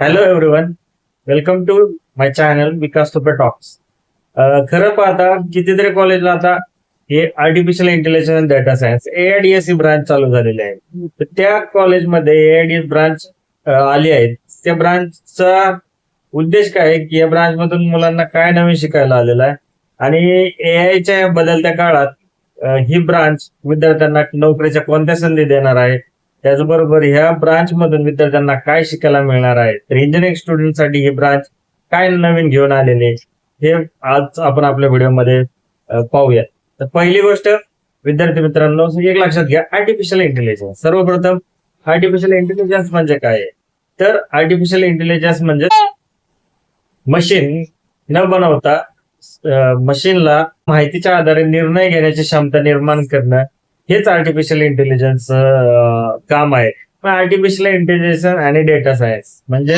Hello everyone, welcome to my channel Vikas Tupe talks. खरं पाहता कितीतरी कॉलेजला आता हे artificial intelligence and data science AIDS ही ब्रांच चालू झालेली आहे. तर त्या कॉलेजमध्ये AIDS ब्रांच आली आहे. त्या ब्रांचचा उद्देश काय आहे की या ब्रांच मधून मुलांना काय नवीन शिकायला आलेलं आहे आणि AIच्या बदलत्या काळात ही ब्रांच विद्यार्थ्यांना नोकरीच्या कोणत्या संधी देणार आहे, त्याचबरोबर ह्या ब्रांच मधून विद्यार्थ्यांना काय शिकायला मिळणार आहे, तर इंजिनिअरिंग स्टुडंटसाठी ही ब्रांच काय नवीन घेऊन आलेली आहे, हे आज आपण आपल्या व्हिडिओमध्ये पाहूया. तर पहिली गोष्ट विद्यार्थी मित्रांनो, एक लक्षात घ्या, आर्टिफिशियल इंटेलिजन्स. सर्वप्रथम आर्टिफिशियल इंटेलिजन्स म्हणजे काय आहे? तर आर्टिफिशियल इंटेलिजन्स म्हणजे मशीन न बनवता मशीनला माहितीच्या आधारे निर्णय घेण्याची क्षमता निर्माण करणं, हेच आर्टिफिशियल इंटेलिजन्स काम आहे. आर्टिफिशियल इंटेलिजन्स आणि डेटा सायन्स म्हणजे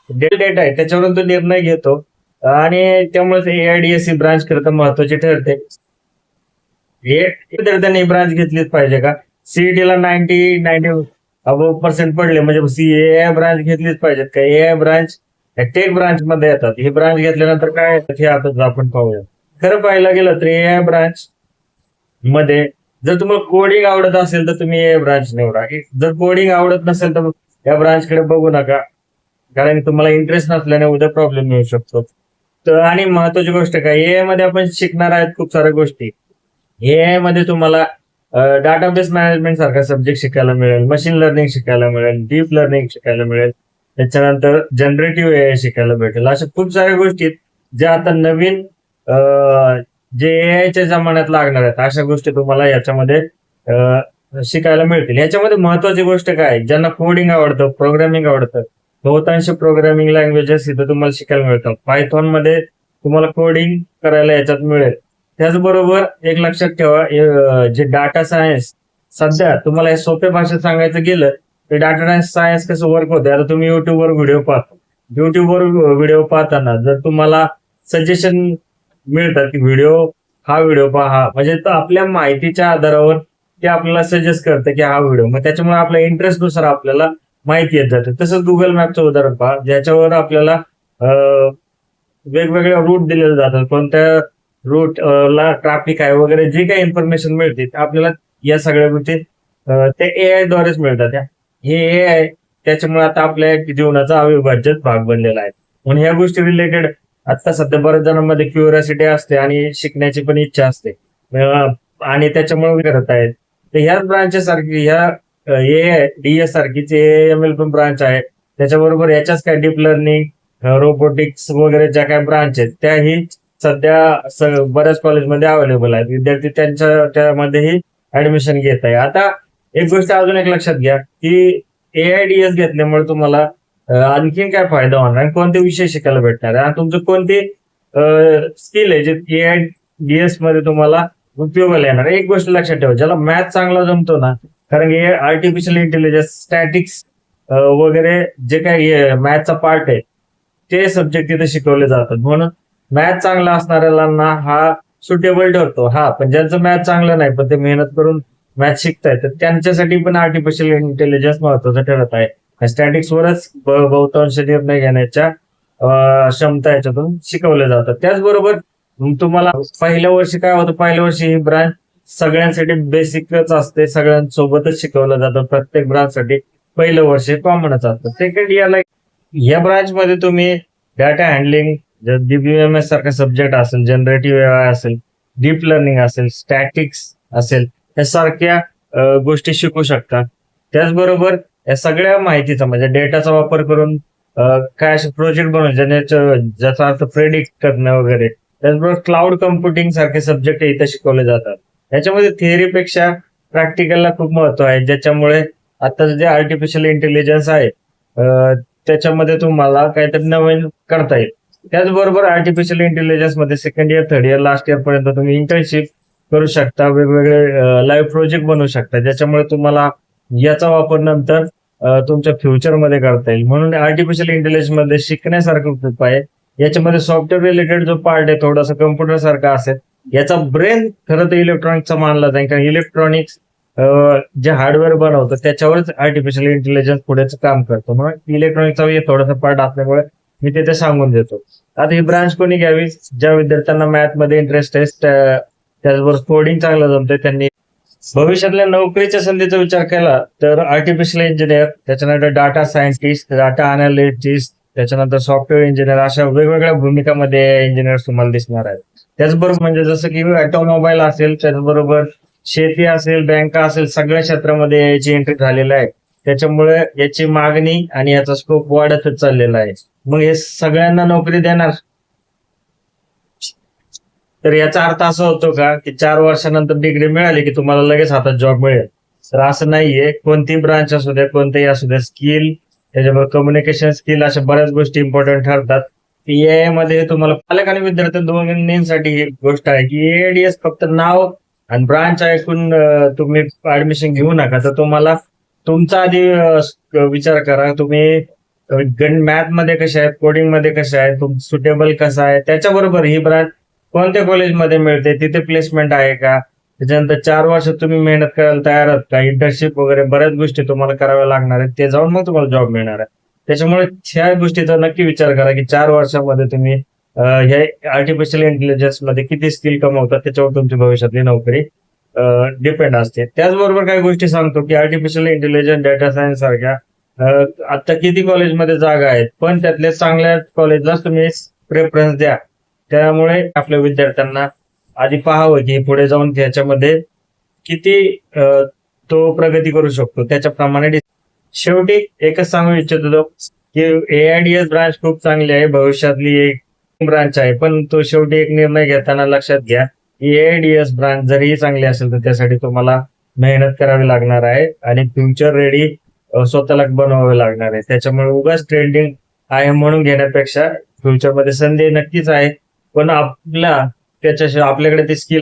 डेटा आहे त्याच्यावरून तो निर्णय घेतो आणि त्यामुळे AIDS ही ब्रांच करता महत्वाची ठरते. हे विद्यार्थ्यांनी ही ब्रांच घेतलीच पाहिजे का? सीईटीला 90 अबोव्ह पर्सेंट पडले म्हणजे AI ब्रांच घेतलीच पाहिजेत का? AI ब्रांच टेक ब्रांच मध्ये येतात. ही ब्रांच घेतल्यानंतर काय येतात हे आता आपण पाहूया. खरं पाहायला गेलं तर AI ब्रांच मध्ये जर तुम्हाला कोडिंग आवडत असेल तर तुम्ही AI ब्रांच निवडा. जर कोडिंग आवडत नसेल तर या ब्रांच कडे बघू नका, कारण तुम्हाला इंटरेस्ट नसल्याने उद्या प्रॉब्लेम येऊ शकतो. तर आणि महत्वाची गोष्ट काय, AI मध्ये आपण शिकणार आहेत खूप साऱ्या गोष्टी. AI मध्ये तुम्हाला डाटाबेस मॅनेजमेंट सारखा सब्जेक्ट शिकायला मिळेल, मशीन लर्निंग शिकायला मिळेल, डीप लर्निंग शिकायला मिळेल, त्याच्यानंतर जनरेटिव्ह AI शिकायला भेटेल. अशा खूप साऱ्या गोष्टी ज्या आता नवीन जे AIच्या जमान्यात लागणार आहेत, अशा गोष्टी तुम्हाला याच्यामध्ये शिकायला मिळतील. याच्यामध्ये महत्वाची गोष्ट काय, ज्यांना कोडिंग आवडतं, प्रोग्रामिंग आवडतं, बहुतांश प्रोग्रामिंग लँग्वेजेस इथं तुम्हाला शिकायला मिळतात. पायथॉन मध्ये तुम्हाला कोडिंग करायला याच्यात मिळेल. त्याचबरोबर एक लक्षात ठेवा, जे डाटा सायन्स सध्या तुम्हाला हे सोप्या भाषेत सांगायचं गेलं तर डाटा सायन्स कसं वर्क होतं, आता तुम्ही युट्यूबवर व्हिडिओ पाहताना जर तुम्हाला सजेशन मिळतात की हा व्हिडिओ पहा, म्हणजे तो आपल्या माहितीच्या आधारावर ते आपल्याला सजेस्ट करतं की हा व्हिडिओ, मग त्याच्यामुळे आपल्या इंटरेस्ट नुसार आपल्याला माहिती येत जाते. तसंच गुगल मॅपचं उदाहरण पहा, ज्याच्यावर आपल्याला वेगवेगळे रूट दिलेले जातात, कोणत्या रूट ला ट्रॅफिक आहे वगैरे जे काही इन्फॉर्मेशन मिळते आपल्याला या सगळ्या गोष्टी ते AI द्वारेच मिळतात. हे AI त्याच्यामुळे आता आपल्या जीवनाचा अविभाज्य भाग बनलेला आहे. म्हणून ह्या गोष्टी रिलेटेड आता सध्या बऱ्याच जणांमध्ये क्युरिओसिटी असते आणि शिकण्याची पण इच्छा असते आणि त्याच्यामुळे करत आहेत. तर ह्याच ब्रांचेस सारखी ह्या AIDS सारखीच AML पण ब्रांच आहे. त्याच्याबरोबर याच्याच काय डीप लर्निंग, रोबोटिक्स वगैरे ज्या काही ब्रांच आहेत त्याही सध्या बऱ्याच कॉलेजमध्ये अवेलेबल आहेत. विद्यार्थी त्यामध्येही ऍडमिशन घेत आहे. आता एक गोष्ट अजून एक लक्षात घ्या की AIDS घेतल्यामुळे तुम्हाला आणखीन काय फायदा होणार आणि कोणते विषय शिकायला भेटणार आहे आणि तुमचं कोणते स्किल आहे जे AIDS मध्ये तुम्हाला उपयोगाला येणार. एक गोष्ट लक्षात ठेवा, ज्याला मॅथ चांगला जमतो ना, कारण हे आर्टिफिशियल इंटेलिजन्स, स्टॅटिक्स वगैरे जे काही मॅथचा पार्ट आहे ते सब्जेक्ट तिथे शिकवले जातात. म्हणून मॅथ चांगला असणाऱ्यांना हा सुटेबल ठरतो. पण ज्यांचं मॅथ चांगलं नाही पण ते मेहनत करून मॅथ शिकतायत तर त्यांच्यासाठी पण आर्टिफिशियल इंटेलिजन्स महत्वाचं ठरत आहे. स्टॅटिक्स वरच बहुतांश निर्णय घेण्याच्या क्षमता याच्यातून शिकवल्या जातात. त्याचबरोबर तुम्हाला पहिल्या वर्षी काय होतं, पहिल्या वर्षी ही ब्रांच सगळ्यांसाठी बेसिकच असते, सगळ्यांसोबतच शिकवलं जातं. प्रत्येक ब्रांच साठी पहिलं वर्ष कॉमनच असतं. सेकंड इयरला या ब्रांच मध्ये तुम्ही डाटा हँडलिंग, DBMS सारखा सब्जेक्ट असेल, जनरेटिव्ह AI असेल, डीप लर्निंग असेल, स्टॅटिक्स असेल, या सारख्या गोष्टी शिकू शकता. त्याचबरोबर या सगळ्या माहितीचा म्हणजे डेटाचा वापर करून काय असे प्रोजेक्ट बनवून ज्याचा अर्थ प्रेडिक्ट करणं वगैरे. त्याचबरोबर क्लाउड कम्प्युटिंग सारखे सब्जेक्ट इथे शिकवले जातात. याच्यामध्ये थिअरीपेक्षा प्रॅक्टिकलला खूप महत्व आहे, ज्याच्यामुळे आता जे आर्टिफिशियल इंटेलिजन्स आहे त्याच्यामध्ये तुम्हाला काहीतरी नवीन करता येईल. त्याचबरोबर आर्टिफिशियल इंटेलिजन्स मध्ये second year, third year, last year पर्यंत तुम्ही इंटर्नशिप करू शकता, वेगवेगळे लाईव्ह प्रोजेक्ट बनवू शकता, ज्याच्यामुळे तुम्हाला याचा वापर नंतर तुमच्या फ्युचर मध्ये करता येईल. म्हणून आर्टिफिशियल इंटेलिजन्स मध्ये शिकण्यासारखं खूप आहे. याच्यामध्ये सॉफ्टवेअर रिलेटेड जो पार्ट आहे थोडासा कम्प्युटर सारखा असेल. याचा ब्रेन खरं तर इलेक्ट्रॉनिक्सचा मानला जाईल, कारण इलेक्ट्रॉनिक्स जे हार्डवेअर बनवतं त्याच्यावरच आर्टिफिशियल इंटेलिजन्स पुढेच काम करतो. मग इलेक्ट्रॉनिकचा थोडासा पार्ट असल्यामुळे मी तिथे सांगून देतो. आता ही ब्रांच कोणी घ्यावी? ज्या विद्यार्थ्यांना मॅथ मध्ये इंटरेस्ट आहे, त्याचबरोबर कोडिंग चांगलं जमतंय त्यांनी. भविष्यातल्या नोकरीच्या संधीचा विचार केला तर आर्टिफिशियल इंजिनियर, त्याच्यानंतर डाटा सायंटिस्ट, डाटा अनालिटिस्ट, त्याच्यानंतर सॉफ्टवेअर इंजिनियर, अशा वेगवेगळ्या भूमिकामध्ये इंजिनियर तुम्हाला दिसणार आहेत. त्याचबरोबर म्हणजे जसं की ऑटोमोबाईल असेल, त्याचबरोबर शेती असेल, बँका असेल, सगळ्या क्षेत्रामध्ये याची एंट्री झालेला आहे. त्याच्यामुळे याची मागणी आणि याचा स्कोप वाढतच चाललेला आहे. मग हे सगळ्यांना नोकरी देणार? तर याचा अर्थ असा होतो का की 4 वर्षानंतर डिग्री मिळाली की तुम्हाला लगेच हातात जॉब मिळेल? तर असं नाहीये. कोणतीही ब्रांच असू द्या, कोणतेही असू द्या, स्किल, त्याच्याबरोबर कम्युनिकेशन स्किल, अशा बऱ्याच गोष्टी इम्पॉर्टंट ठरतात. एआय मध्ये तुम्हाला पालक आणि विद्यार्थी दोन्हींसाठी ही गोष्ट आहे की एआयडीएस फक्त नाव आणि ब्रांच ऐकून तुम्ही ऍडमिशन घेऊ नका. तर तुम्हाला तुमचा आधी विचार करा, तुम्ही मॅथ मध्ये कसे आहेत, कोडिंग मध्ये कसे आहेत, तुम सुटेबल कसं आहे, त्याच्याबरोबर ही ब्रांच कोणत्या कॉलेजमध्ये मिळते, तिथे प्लेसमेंट आहे का, त्याच्यानंतर 4 वर्ष तुम्ही मेहनत करायला तयार आहात का, इंटर्नशिप वगैरे बऱ्याच गोष्टी तुम्हाला कराव्या लागणार आहेत, ते जाऊन मग तुम्हाला जॉब मिळणार आहे. त्याच्यामुळे ह्या गोष्टीचा नक्की विचार करा की 4 वर्षामध्ये तुम्ही हे आर्टिफिशियल इंटेलिजन्स मध्ये किती स्किल कमवतात, त्याच्यावर तुमची भविष्यातली नोकरी डिपेंड असते. त्याचबरोबर काही गोष्टी सांगतो की आर्टिफिशियल इंटेलिजन्स, डेटा सायन्स सारख्या आता किती कॉलेजमध्ये जागा आहेत, पण त्यातल्या चांगल्या कॉलेजलाच तुम्ही प्रेफरन्स द्या. त्यामुळे आपल्या विद्यार्थ्यांना आधी पाहावं की पुढे जाऊन त्याच्यामध्ये किती तो प्रगती करू शकतो, त्याच्याप्रमाणे. शेवटी एकच सांगू इच्छितो की एआयडीएस ब्रांच खूप चांगली आहे, भविष्यातली एक ब्रांच आहे. पण तो शेवटी एक निर्णय घेताना लक्षात घ्या की एआयडीएस ब्रांच जरीही चांगली असेल तर त्यासाठी तुम्हाला मेहनत करावी लागणार आहे आणि फ्युचर रेडी स्वतःला बनवावे लागणार आहे. त्याच्यामुळे उगाच ट्रेंडिंग आहे म्हणून घेण्यापेक्षा फ्युचरमध्ये संधी नक्कीच आहे, पण आपल्याकडे ते स्किल